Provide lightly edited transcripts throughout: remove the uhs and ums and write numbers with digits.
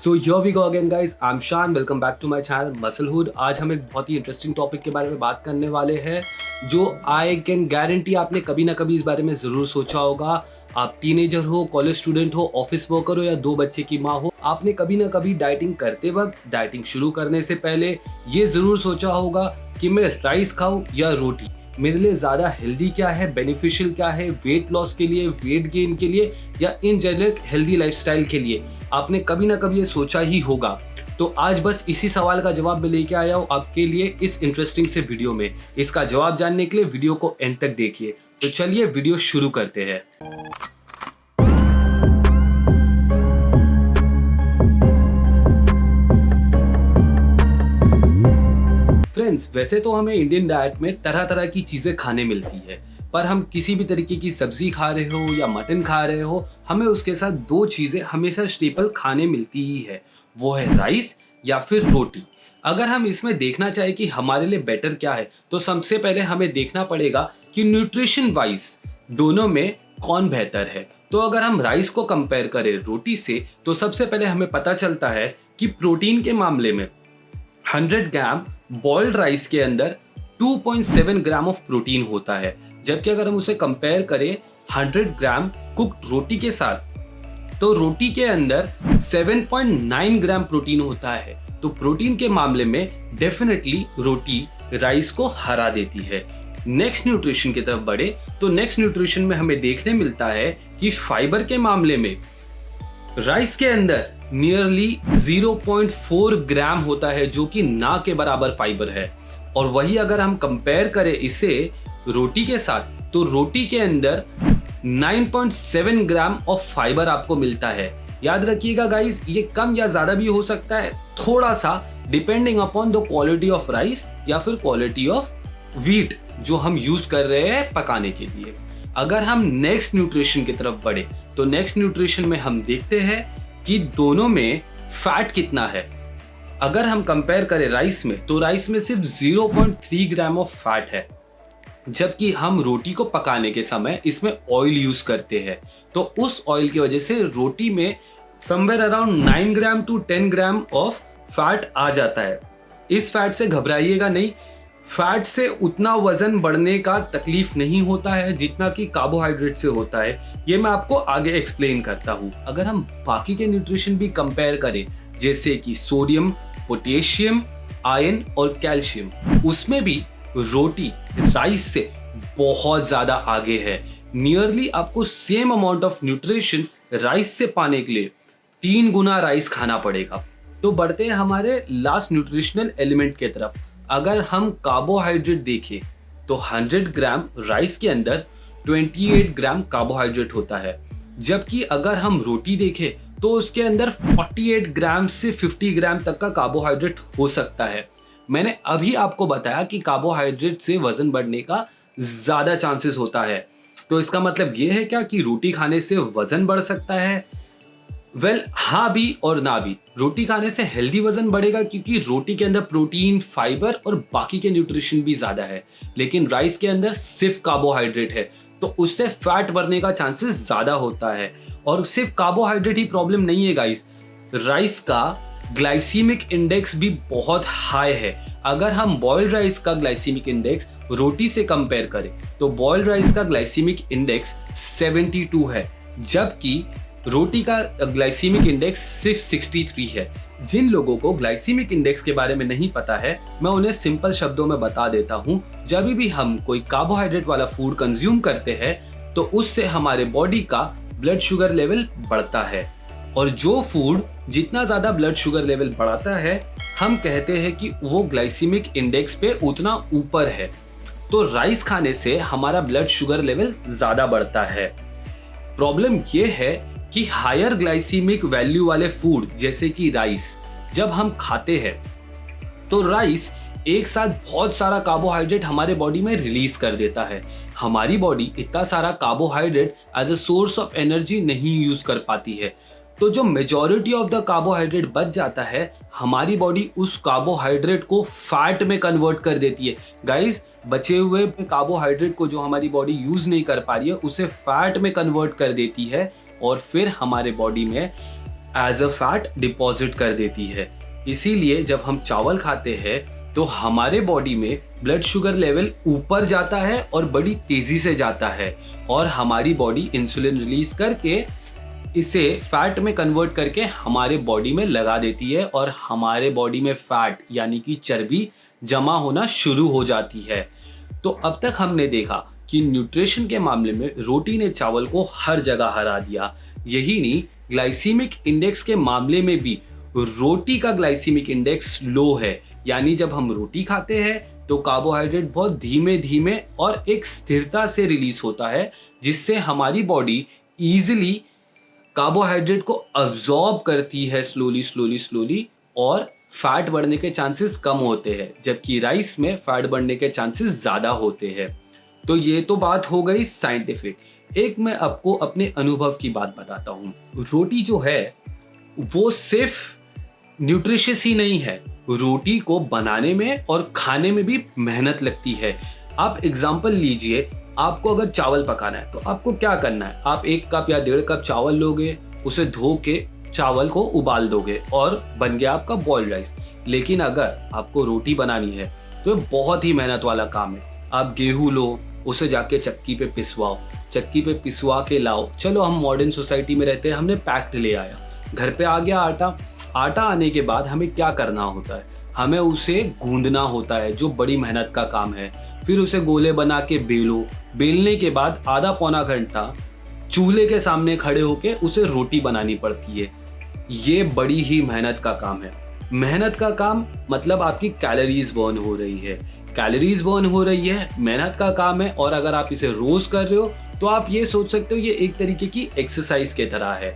So here we go again guys, I am Shaan, welcome back to my channel Musclehood. आज हम एक बहुत ही interesting topic के बारे में बात करने वाले हैं जो आई कैन गारंटी आपने कभी ना कभी इस बारे में ज़रूर सोचा होगा। आप टीनेजर हो, कॉलेज स्टूडेंट हो, ऑफिस वर्कर हो या 2 बच्चे की माँ हो, आपने कभी ना कभी डाइटिंग करते वक्त, डाइटिंग शुरू करने से पहले ये ज़रूर सोचा होगा कि मैं राइस खाऊं या रोटी, मेरे लिए ज़्यादा हेल्दी क्या है, बेनिफिशियल क्या है, वेट लॉस के लिए, वेट गेन के लिए या इन जनरल हेल्दी लाइफस्टाइल के लिए। आपने कभी ना कभी ये सोचा ही होगा। तो आज बस इसी सवाल का जवाब मैं लेके आया हूँ आपके लिए इस इंटरेस्टिंग से वीडियो में। इसका जवाब जानने के लिए वीडियो को एंड तक देखिए। तो चलिए वीडियो शुरू करते हैं। फ्रेंड्स, वैसे तो हमें इंडियन डाइट में तरह तरह की चीज़ें खाने मिलती है, पर हम किसी भी तरीके की सब्जी खा रहे हो या मटन खा रहे हो, हमें उसके साथ 2 चीज़ें हमेशा स्टेपल खाने मिलती ही है, वो है राइस या फिर रोटी। अगर हम इसमें देखना चाहें कि हमारे लिए बेटर क्या है, तो सबसे पहले हमें देखना पड़ेगा कि न्यूट्रिशन वाइज दोनों में कौन बेहतर है। तो अगर हम राइस को कंपेयर करें रोटी से, तो सबसे पहले हमें पता चलता है कि प्रोटीन के मामले में 100 ग्राम बॉइल्ड राइस के अंदर 2.7 ग्राम ऑफ प्रोटीन होता है, जबकि अगर हम उसे कंपेयर करें 100 ग्राम कुक्ड रोटी के साथ, तो रोटी के अंदर 7.9 ग्राम प्रोटीन होता है। तो प्रोटीन के मामले में डेफिनेटली रोटी राइस को हरा देती है। नेक्स्ट न्यूट्रिशन की तरफ बढ़े तो नेक्स्ट न्यूट्रिशन में हमें देखने मिलता है कि फाइबर के मामले में राइस के अंदर नियरली 0.4 ग्राम होता है, जो कि ना के बराबर फाइबर है। और वही अगर हम कंपेयर करें इसे रोटी के साथ, तो रोटी के अंदर 9.7 ग्राम ऑफ फाइबर आपको मिलता है। याद रखिएगा गाइस, ये कम या ज्यादा भी हो सकता है, थोड़ा सा depending upon the quality of rice या फिर क्वालिटी ऑफ व्हीट जो हम यूज कर रहे हैं पकाने के लिए। अगर हम नेक्स्ट न्यूट्रिशन की तरफ बढ़े तो नेक्स्ट न्यूट्रिशन में हम देखते हैं कि दोनों में फैट कितना है। अगर हम कंपेयर करें राइस में, तो राइस में सिर्फ 0.3 ग्राम ऑफ फैट है, जबकि हम रोटी को पकाने के समय इसमें ऑयल यूज करते हैं। तो उस ऑयल की वजह से रोटी में somewhere around 9 gram to 10 gram of fat आ जाता है। इस फैट से घबराइएगा नहीं, फैट से उतना वजन बढ़ने का तकलीफ नहीं होता है जितना कि कार्बोहाइड्रेट से होता है। ये मैं आपको आगे एक्सप्लेन करता हूँ। अगर हम बाकी के न्यूट्रिशन भी कंपेयर करें, जैसे कि सोडियम, पोटेशियम, आयरन और कैल्शियम, उसमें भी रोटी राइस से बहुत ज्यादा आगे है। नियरली आपको same amount of nutrition rice से पाने के लिए 3 गुना राइस खाना पड़ेगा। तो बढ़ते हैं हमारे लास्ट न्यूट्रिशनल एलिमेंट की तरफ। अगर हम कार्बोहाइड्रेट देखें तो 100 ग्राम राइस के अंदर 28 ग्राम कार्बोहाइड्रेट होता है, जबकि अगर हम रोटी देखें तो उसके अंदर 48 ग्राम से 50 ग्राम तक का कार्बोहाइड्रेट हो सकता है। मैंने अभी आपको बताया कि कार्बोहाइड्रेट से वजन बढ़ने का ज़्यादा चांसेस होता है। तो इसका मतलब ये है क्या कि रोटी खाने से वजन बढ़ सकता है? हाँ भी और ना भी। रोटी खाने से हेल्दी वजन बढ़ेगा क्योंकि रोटी के अंदर प्रोटीन, फाइबर और बाकी के न्यूट्रिशन भी ज़्यादा है, लेकिन राइस के अंदर सिर्फ कार्बोहाइड्रेट है, तो उससे फैट बढ़ने का चांसेस ज़्यादा होता है। और सिर्फ कार्बोहाइड्रेट ही प्रॉब्लम नहीं है गाइस, राइस का ग्लाइसीमिक इंडेक्स भी बहुत हाई है। अगर हम बॉइल्ड राइस का ग्लाइसीमिक इंडेक्स रोटी से कंपेयर करें तो बॉइल्ड राइस का ग्लाइसीमिक इंडेक्स 72 है, जबकि रोटी का ग्लाइसीमिक इंडेक्स सिर्फ 63 है। जिन लोगों को ग्लाइसीमिक इंडेक्स के बारे में नहीं पता है, मैं उन्हें सिंपल शब्दों में बता देता हूँ। जब भी हम कोई कार्बोहाइड्रेट वाला फूड कंज्यूम करते हैं तो उससे हमारे बॉडी का ब्लड शुगर लेवल बढ़ता है, और जो फूड जितना ज़्यादा ब्लड शुगर लेवल बढ़ाता है, हम कहते हैं कि वो ग्लाइसीमिक इंडेक्स पे उतना ऊपर है। तो राइस खाने से हमारा ब्लड शुगर लेवल ज़्यादा बढ़ता है। प्रॉब्लम ये है कि हायर ग्लाइसीमिक वैल्यू वाले फूड जैसे कि राइस जब हम खाते हैं, तो राइस एक साथ बहुत सारा कार्बोहाइड्रेट हमारे बॉडी में रिलीज कर देता है। हमारी बॉडी इतना सारा carbohydrate as a source of energy नहीं यूज कर पाती है, तो जो मेजॉरिटी ऑफ द कार्बोहाइड्रेट बच जाता है, हमारी बॉडी उस कार्बोहाइड्रेट को फैट में कन्वर्ट कर देती है। गाइस, बचे हुए कार्बोहाइड्रेट को जो हमारी बॉडी यूज नहीं कर पा रही है, उसे फैट में कन्वर्ट कर देती है, और फिर हमारे बॉडी में एज अ फैट डिपॉजिट कर देती है। इसीलिए जब हम चावल खाते हैं तो हमारे बॉडी में ब्लड शुगर लेवल ऊपर जाता है और बड़ी तेजी से जाता है, और हमारी बॉडी इंसुलिन रिलीज करके इसे फैट में कन्वर्ट करके हमारे बॉडी में लगा देती है, और हमारे बॉडी में फैट यानी कि चर्बी जमा होना शुरू हो जाती है। तो अब तक हमने देखा कि न्यूट्रिशन के मामले में रोटी ने चावल को हर जगह हरा दिया। यही नहीं, ग्लाइसीमिक इंडेक्स के मामले में भी रोटी का ग्लाइसीमिक इंडेक्स लो है। यानी जब हम रोटी खाते हैं तो कार्बोहाइड्रेट बहुत धीमे धीमे और एक स्थिरता से रिलीज होता है, जिससे हमारी बॉडी इजीली कार्बोहाइड्रेट को अब्जॉर्ब करती है स्लोली स्लोली स्लोली, और फैट बढ़ने के चांसेस कम होते हैं, जबकि राइस में फैट बढ़ने के चांसेस ज़्यादा होते हैं। तो ये तो बात हो गई साइंटिफिक। एक मैं आपको अपने अनुभव की बात बताता हूँ। रोटी जो है वो सिर्फ न्यूट्रिशियस ही नहीं है, रोटी को बनाने में और खाने में भी मेहनत लगती है। आप एग्जाम्पल लीजिए, आपको अगर चावल पकाना है तो आपको क्या करना है, आप 1 कप या 1.5 कप चावल लोगे, उसे धो के चावल को उबाल दोगे और बन गया आपका बॉइल्ड राइस। लेकिन अगर आपको रोटी बनानी है तो ये बहुत ही मेहनत वाला काम है। आप गेहूं लो, उसे जाके चक्की पे पिसवाओ, चक्की पे पिसवा के लाओ। चलो हम मॉडर्न सोसाइटी में रहते हैं, हमने पैक्ड ले आया, घर पे आ गया आटा। आटा आने के बाद हमें क्या करना होता है, हमें उसे गूंदना होता है, जो बड़ी मेहनत का काम है। फिर उसे गोले बना के बेलो, बेलने के बाद आधा पौना घंटा चूल्हे के सामने खड़े होके उसे रोटी बनानी पड़ती है। ये बड़ी ही मेहनत का काम है। मेहनत का काम मतलब आपकी कैलोरीज बर्न हो रही है, कैलोरीज बर्न हो रही है, मेहनत का काम है। और अगर आप इसे रोज कर रहे हो तो आप ये सोच सकते हो ये एक तरीके की एक्सरसाइज के तरह है।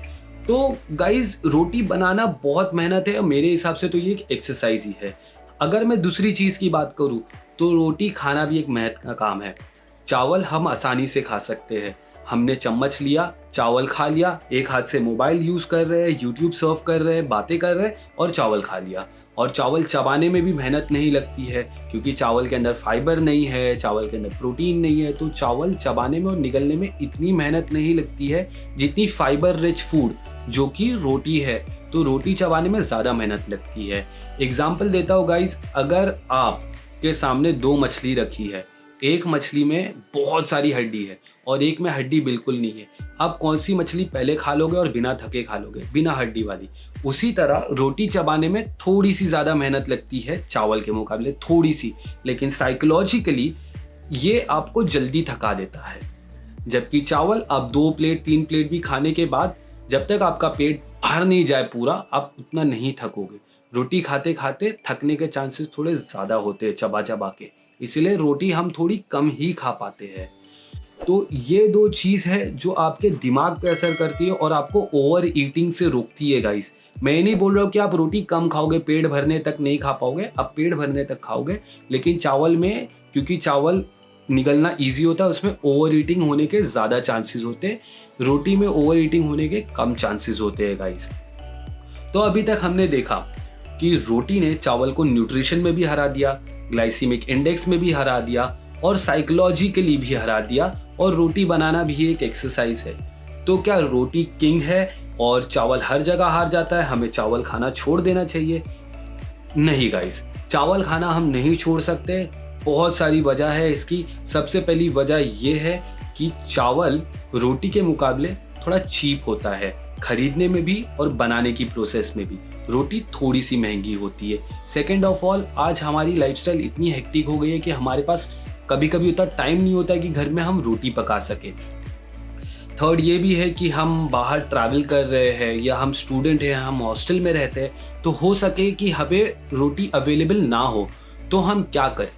तो गाइज, रोटी बनाना बहुत मेहनत है और मेरे हिसाब से तो ये एक एक्सरसाइज ही है। अगर मैं दूसरी चीज़ की बात करूँ तो रोटी खाना भी एक मेहनत का काम है। चावल हम आसानी से खा सकते हैं, हमने चम्मच लिया, चावल खा लिया, एक हाथ से मोबाइल यूज़ कर रहे हैं, यूट्यूब सर्व कर रहे हैं, बातें कर रहे हैं और चावल खा लिया। और चावल चबाने में भी मेहनत नहीं लगती है, क्योंकि चावल के अंदर फाइबर नहीं है, चावल के अंदर प्रोटीन नहीं है। तो चावल चबाने में और निगलने में इतनी मेहनत नहीं लगती है जितनी फाइबर रिच फूड जो कि रोटी है, तो रोटी चबाने में ज़्यादा मेहनत लगती है। एग्जाम्पल देता हूँ गाइज, अगर आप के सामने 2 मछली रखी है, एक मछली में बहुत सारी हड्डी है और एक में हड्डी बिल्कुल नहीं है, आप कौन सी मछली पहले खा लोगे और बिना थके खा लोगे? बिना हड्डी वाली। उसी तरह रोटी चबाने में थोड़ी सी ज़्यादा मेहनत लगती है चावल के मुकाबले, थोड़ी सी, लेकिन साइकोलॉजिकली ये आपको जल्दी थका देता है। जबकि चावल आप 2 प्लेट 3 प्लेट भी खाने के बाद जब तक आपका पेट भर नहीं जाए पूरा, आप उतना नहीं थकोगे। रोटी खाते खाते थकने के चांसेस थोड़े ज़्यादा होते हैं चबा चबा के, इसलिए रोटी हम थोड़ी कम ही खा पाते हैं। तो ये 2 चीज़ है जो आपके दिमाग पे असर करती है और आपको ओवर ईटिंग से रोकती है गाइस। मैं नहीं बोल रहा हूँ कि आप रोटी कम खाओगे, पेट भरने तक नहीं खा पाओगे, आप पेट भरने तक खाओगे, लेकिन चावल में, क्योंकि चावल निगलना ईजी होता है, उसमें ओवर ईटिंग होने के ज़्यादा चांसेस होते हैं, रोटी में ओवर ईटिंग होने के कम चांसेस होते हैं गाइस। तो अभी तक हमने देखा कि रोटी ने चावल को न्यूट्रिशन में भी हरा दिया, ग्लाइसीमिक इंडेक्स में भी हरा दिया और साइकोलॉजिकली भी हरा दिया, और रोटी बनाना भी एक एक्सरसाइज है। तो क्या रोटी किंग है और चावल हर जगह हार जाता है, हमें चावल खाना छोड़ देना चाहिए? नहीं गाइस, चावल खाना हम नहीं छोड़ सकते। बहुत सारी वजह है इसकी। सबसे पहली वजह यह है कि चावल रोटी के मुकाबले थोड़ा चीप होता है, खरीदने में भी और बनाने की प्रोसेस में भी रोटी थोड़ी सी महंगी होती है। सेकेंड ऑफ ऑल, आज हमारी लाइफस्टाइल इतनी हेक्टिक हो गई है कि हमारे पास कभी कभी उतना टाइम नहीं होता कि घर में हम रोटी पका सके। थर्ड ये भी है कि हम बाहर ट्रैवल कर रहे हैं या हम स्टूडेंट हैं, हम हॉस्टल में रहते हैं, तो हो सके कि हमें रोटी अवेलेबल ना हो, तो हम क्या करें?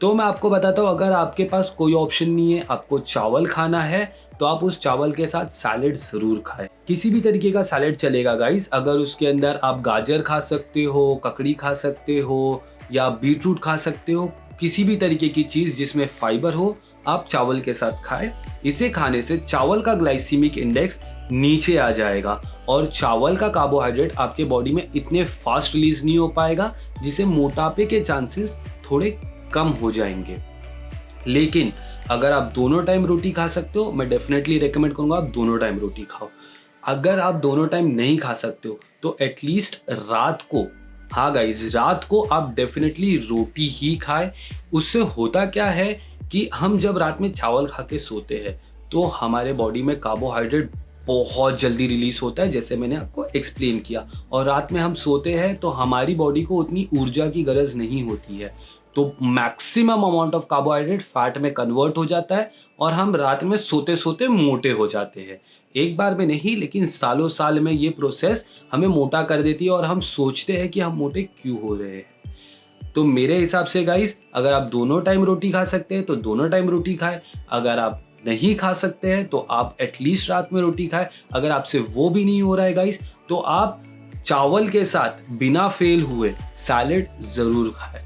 तो मैं आपको बताता हूँ, अगर आपके पास कोई ऑप्शन नहीं है, आपको चावल खाना है, तो आप उस चावल के साथ सैलेड ज़रूर खाएं। किसी भी तरीके का सैलेड चलेगा गाइस। अगर उसके अंदर आप गाजर खा सकते हो, ककड़ी खा सकते हो या बीटरूट खा सकते हो, किसी भी तरीके की चीज़ जिसमें फाइबर हो, आप चावल के साथ खाएं। इसे खाने से चावल का ग्लाइसीमिक इंडेक्स नीचे आ जाएगा और चावल का कार्बोहाइड्रेट आपके बॉडी में इतने फास्ट रिलीज नहीं हो पाएगा, जिससे मोटापे के चांसेस थोड़े कम हो जाएंगे। लेकिन अगर आप दोनों टाइम रोटी खा सकते हो, मैं डेफिनेटली रेकमेंड करूंगा आप दोनों टाइम रोटी खाओ। अगर आप दोनों टाइम नहीं खा सकते हो तो एटलीस्ट रात को, हाँ गाइज, रात को आप डेफिनेटली रोटी ही खाएं। उससे होता क्या है कि हम जब रात में चावल खा के सोते हैं तो हमारे बॉडी में कार्बोहाइड्रेट बहुत जल्दी रिलीज होता है, जैसे मैंने आपको एक्सप्लेन किया। और रात में हम सोते हैं तो हमारी बॉडी को उतनी ऊर्जा की गरज नहीं होती है, तो maximum amount of carbohydrate fat में कन्वर्ट हो जाता है और हम रात में सोते सोते मोटे हो जाते हैं। एक बार में नहीं, लेकिन सालों साल में ये प्रोसेस हमें मोटा कर देती है और हम सोचते हैं कि हम मोटे क्यों हो रहे हैं। तो मेरे हिसाब से गाइस, अगर आप दोनों टाइम रोटी खा सकते हैं तो दोनों टाइम रोटी खाएं। अगर आप नहीं खा सकते हैं तो आप एटलीस्ट रात में रोटी खाएं। अगर आपसे वो भी नहीं हो रहा है गाइस, तो आप चावल के साथ बिना फेल हुए सैलेड ज़रूर खाएं।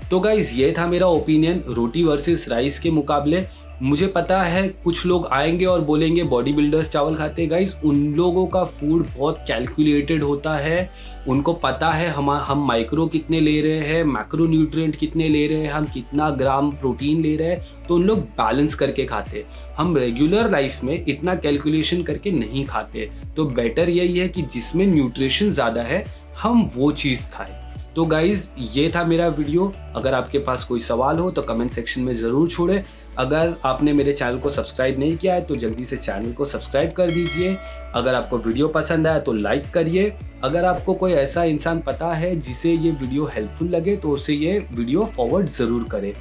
तो गाइज, ये था मेरा ओपिनियन रोटी वर्सेस राइस के मुकाबले। मुझे पता है कुछ लोग आएंगे और बोलेंगे बॉडी बिल्डर्स चावल खाते हैं। गाइज, उन लोगों का फूड बहुत कैलकुलेटेड होता है। उनको पता है हम माइक्रो कितने ले रहे हैं, मैक्रो न्यूट्रिएंट कितने ले रहे हैं, हम कितना ग्राम प्रोटीन ले रहे हैं, तो उन लोग बैलेंस करके खाते हैं। हम रेगुलर लाइफ में इतना कैलकुलेशन करके नहीं खाते। तो बेटर यही है कि जिसमें न्यूट्रिशन ज़्यादा है हम वो चीज़ खाएं। तो गाइज, ये था मेरा वीडियो। अगर आपके पास कोई सवाल हो तो कमेंट सेक्शन में ज़रूर छोड़ें। अगर आपने मेरे चैनल को सब्सक्राइब नहीं किया है तो जल्दी से चैनल को सब्सक्राइब कर दीजिए। अगर आपको वीडियो पसंद आया तो लाइक करिए। अगर आपको कोई ऐसा इंसान पता है जिसे ये वीडियो हेल्पफुल लगे तो उसे ये वीडियो फॉरवर्ड ज़रूर करें।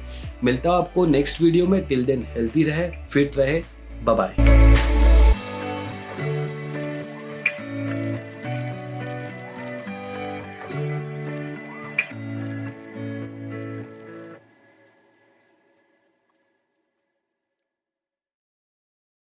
मिलता हूँ आपको नेक्स्ट वीडियो में। टिल देन हेल्दी रहे, फिट रहे, बाय बाय।